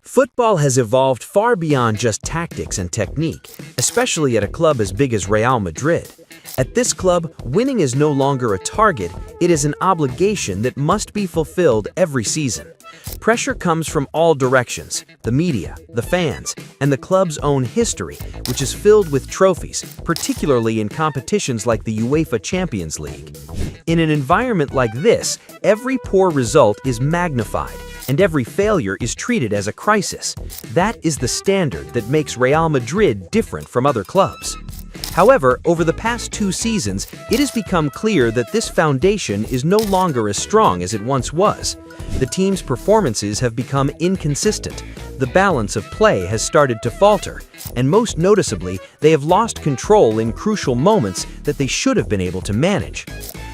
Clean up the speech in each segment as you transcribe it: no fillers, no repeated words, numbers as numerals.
Football has evolved far beyond just tactics and technique, especially at a club as big as Real Madrid. At this club, winning is no longer a target, it is an obligation that must be fulfilled every season. Pressure comes from all directions: the media, the fans, and the club's own history, which is filled with trophies, particularly in competitions like the UEFA Champions League. In an environment like this, every poor result is magnified, and every failure is treated as a crisis. That is the standard that makes Real Madrid different from other clubs. However, over the past 2 seasons, it has become clear that this foundation is no longer as strong as it once was. The team's performances have become inconsistent, the balance of play has started to falter, and most noticeably, they have lost control in crucial moments that they should have been able to manage.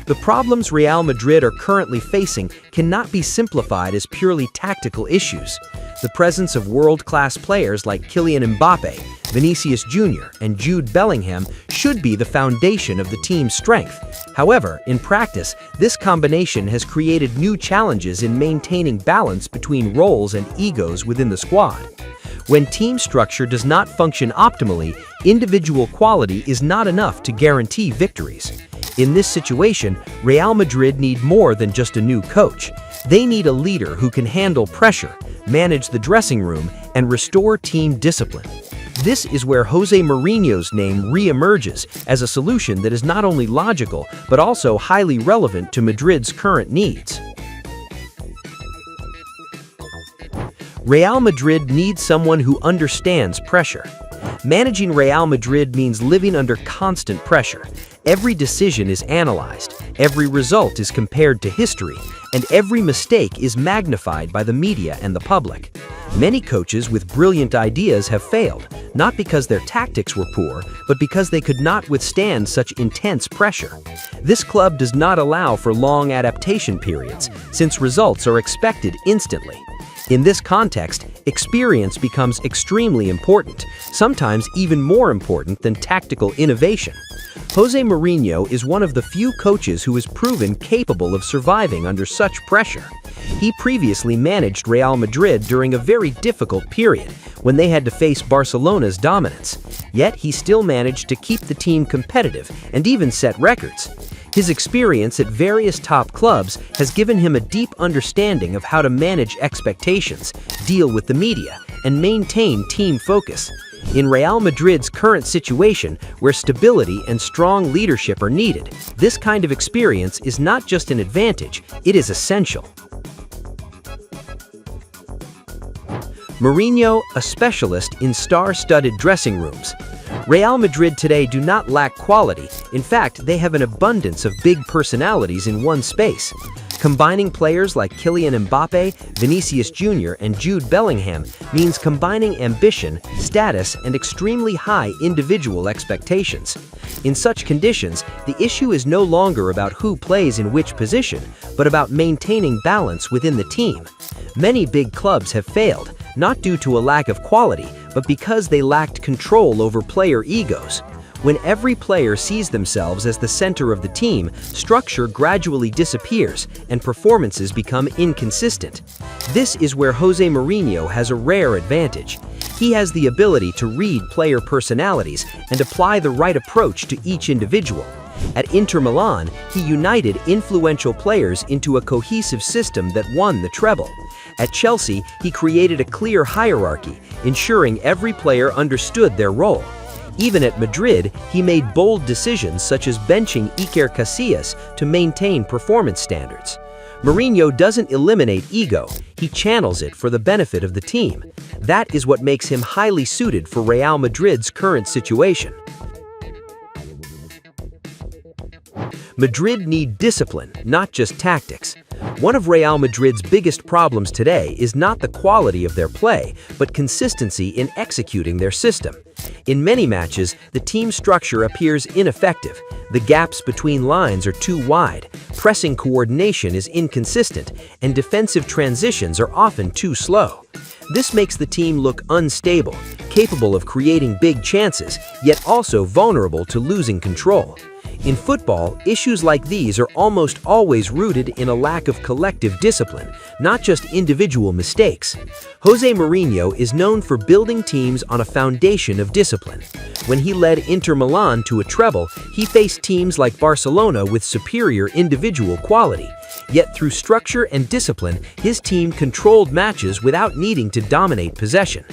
The problems Real Madrid are currently facing cannot be simplified as purely tactical issues. The presence of world-class players like Kylian Mbappé, Vinícius Júnior, and Jude Bellingham should be the foundation of the team's strength. However, in practice, this combination has created new challenges in maintaining balance between roles and egos within the squad. When team structure does not function optimally, individual quality is not enough to guarantee victories. In this situation, Real Madrid need more than just a new coach. They need a leader who can handle pressure, manage the dressing room, and restore team discipline. This is where José Mourinho's name re-emerges as a solution that is not only logical, but also highly relevant to Madrid's current needs. Real Madrid needs someone who understands pressure. Managing Real Madrid means living under constant pressure. Every decision is analyzed, every result is compared to history, and every mistake is magnified by the media and the public. Many coaches with brilliant ideas have failed, not because their tactics were poor, but because they could not withstand such intense pressure. This club does not allow for long adaptation periods, since results are expected instantly. In this context, experience becomes extremely important, sometimes even more important than tactical innovation. José Mourinho is one of the few coaches who has proven capable of surviving under such pressure. He previously managed Real Madrid during a very difficult period, when they had to face Barcelona's dominance. Yet he still managed to keep the team competitive and even set records. His experience at various top clubs has given him a deep understanding of how to manage expectations, deal with the media, and maintain team focus. In Real Madrid's current situation, where stability and strong leadership are needed, this kind of experience is not just an advantage, it is essential. Mourinho, a specialist in star-studded dressing rooms. Real Madrid today do not lack quality. In fact, they have an abundance of big personalities in one space. Combining players like Kylian Mbappé, Vinícius Júnior, and Jude Bellingham means combining ambition, status, and extremely high individual expectations. In such conditions, the issue is no longer about who plays in which position, but about maintaining balance within the team. Many big clubs have failed, not due to a lack of quality, but because they lacked control over player egos. When every player sees themselves as the center of the team, structure gradually disappears and performances become inconsistent. This is where José Mourinho has a rare advantage. He has the ability to read player personalities and apply the right approach to each individual. At Inter Milan, he united influential players into a cohesive system that won the treble. At Chelsea, he created a clear hierarchy, ensuring every player understood their role. Even at Madrid, he made bold decisions such as benching Iker Casillas to maintain performance standards. Mourinho doesn't eliminate ego, he channels it for the benefit of the team. That is what makes him highly suited for Real Madrid's current situation. Madrid need discipline, not just tactics. One of Real Madrid's biggest problems today is not the quality of their play, but consistency in executing their system. In many matches, the team structure appears ineffective, the gaps between lines are too wide, pressing coordination is inconsistent, and defensive transitions are often too slow. This makes the team look unstable, capable of creating big chances, yet also vulnerable to losing control. In football, issues like these are almost always rooted in a lack of collective discipline, not just individual mistakes. José Mourinho is known for building teams on a foundation of discipline. When he led Inter Milan to a treble, he faced teams like Barcelona with superior individual quality. Yet through structure and discipline, his team controlled matches without needing to dominate possession.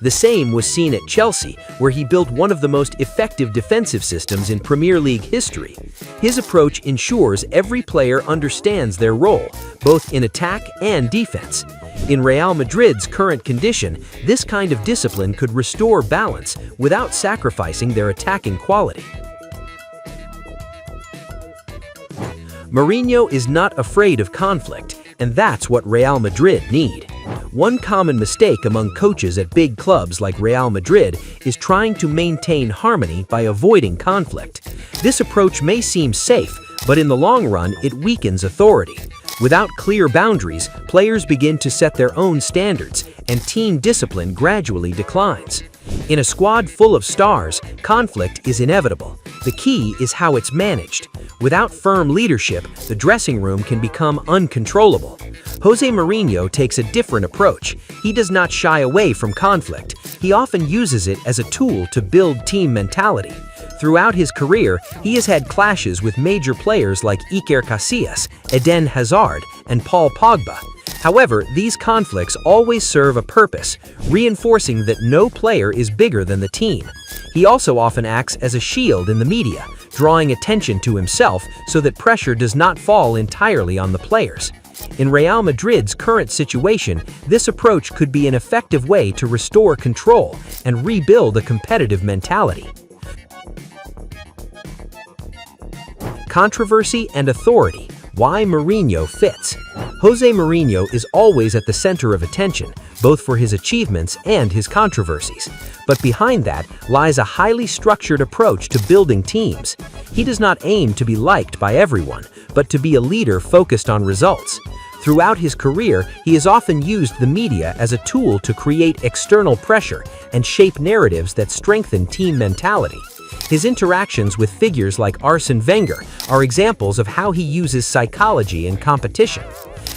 The same was seen at Chelsea, where he built one of the most effective defensive systems in Premier League history. His approach ensures every player understands their role, both in attack and defense. In Real Madrid's current condition, this kind of discipline could restore balance without sacrificing their attacking quality. Mourinho is not afraid of conflict, and that's what Real Madrid need. One common mistake among coaches at big clubs like Real Madrid is trying to maintain harmony by avoiding conflict. This approach may seem safe, but in the long run, it weakens authority. Without clear boundaries, players begin to set their own standards, and team discipline gradually declines. In a squad full of stars, conflict is inevitable. The key is how it's managed. Without firm leadership, the dressing room can become uncontrollable. José Mourinho takes a different approach. He does not shy away from conflict. He often uses it as a tool to build team mentality. Throughout his career, he has had clashes with major players like Iker Casillas, Eden Hazard, and Paul Pogba. However, these conflicts always serve a purpose, reinforcing that no player is bigger than the team. He also often acts as a shield in the media, drawing attention to himself so that pressure does not fall entirely on the players. In Real Madrid's current situation, this approach could be an effective way to restore control and rebuild a competitive mentality. Controversy and authority. Why Mourinho fits. José Mourinho is always at the center of attention, both for his achievements and his controversies. But behind that lies a highly structured approach to building teams. He does not aim to be liked by everyone, but to be a leader focused on results. Throughout his career, he has often used the media as a tool to create external pressure and shape narratives that strengthen team mentality. His interactions with figures like Arsene Wenger are examples of how he uses psychology in competition.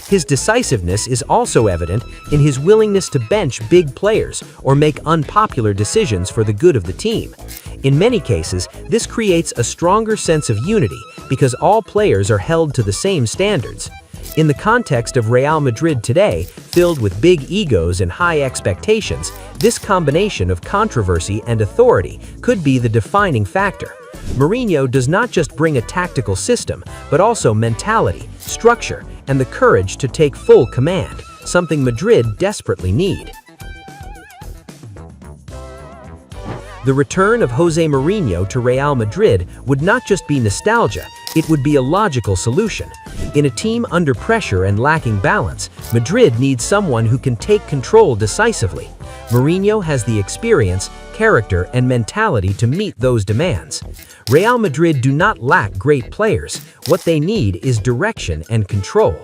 His decisiveness is also evident in his willingness to bench big players or make unpopular decisions for the good of the team. In many cases, this creates a stronger sense of unity because all players are held to the same standards. In the context of Real Madrid today, filled with big egos and high expectations, this combination of controversy and authority could be the defining factor. Mourinho does not just bring a tactical system, but also mentality, structure, and the courage to take full command, something Madrid desperately need. The return of José Mourinho to Real Madrid would not just be nostalgia, it would be a logical solution. In a team under pressure and lacking balance, Madrid needs someone who can take control decisively. Mourinho has the experience, character, and mentality to meet those demands. Real Madrid do not lack great players. What they need is direction and control.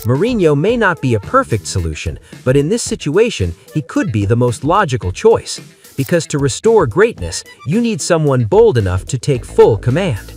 Mourinho may not be a perfect solution, but in this situation, he could be the most logical choice. Because to restore greatness, you need someone bold enough to take full command.